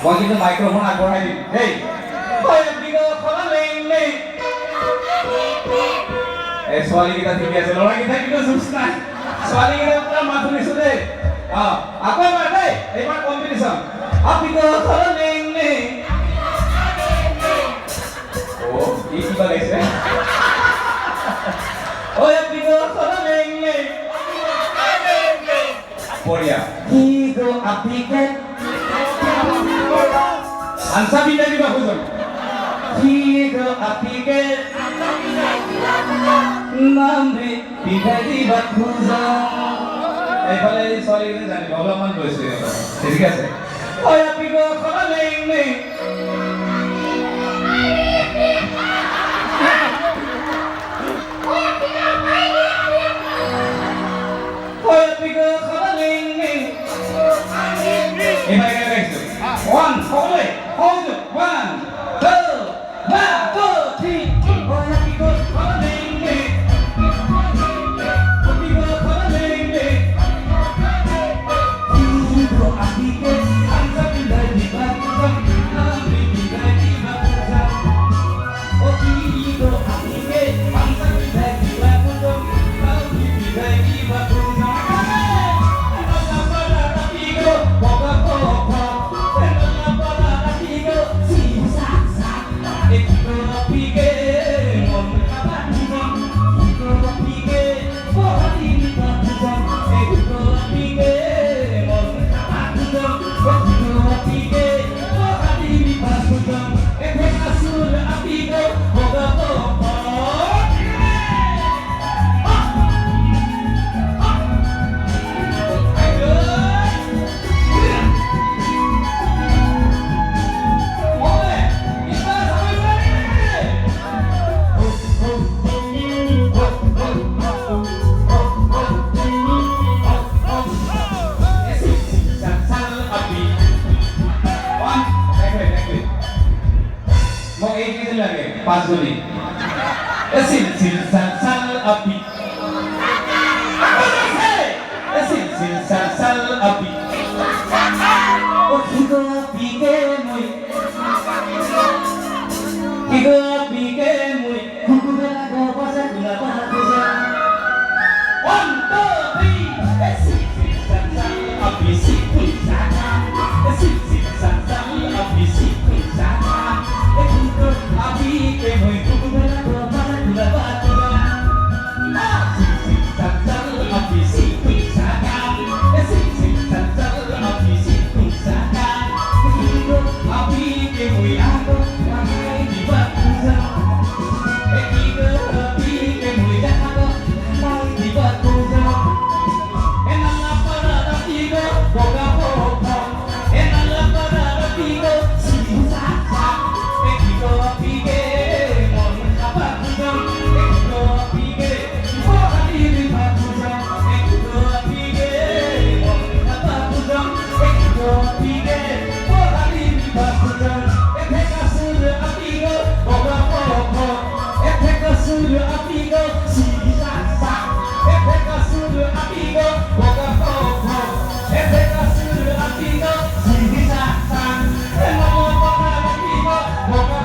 Wong itu mikrofon agora ini. Hey. Koyo bigo kono lele. Soalnya kita tinggi aja, orang kita juga susah. Soalnya kita pernah masuk di sini. Apa yang ada? Emang kompetisi. Api bigo kono lele. Oh, ini bagus ya. Oh ya bigo kono lele. Korea. Bigo api ke Ansa pindah di bahusan. Higo apike Namri pindah di bahusan. Balik sorry ini jadi bola man bos ya. Jadi kasih. Oh ya pigo kalau lele. Oh ya pigo kalau lele. Baik guys. One, hold it. 1, 2, 3. Oh ya pigo kalau lele. Pigo kalau lele. Higo apike Ansa pindah di bahusan. Namri pindah di bahusan. Oh higo apike Ansa pindah di bahusan. Namri pindah di bahusan. Pas dulu. Sil sal api. Sil sal api. Oh higo api ke muy. Higo api ke muy. Kuku bela go pasa gula pasa. 1, 2, 3. Sil sal api sil sal api sil api ke muy kuku bela go pasa gula pasa. Api sil api ke muy ako ramai di bahusan. Api ke muy ako ramai di bahusan. Enala para tigo boga boga. Enala para tigo sisa-sisa. Api ke mon bahusan. Api ke boga di bahusan. Api ke mon bahusan. Api ke boga di bahusan. Sudah apigo sisa-sisa. Sudah apigo boga boga. Sudah apigo sisa-sisa. Enam para apigo boga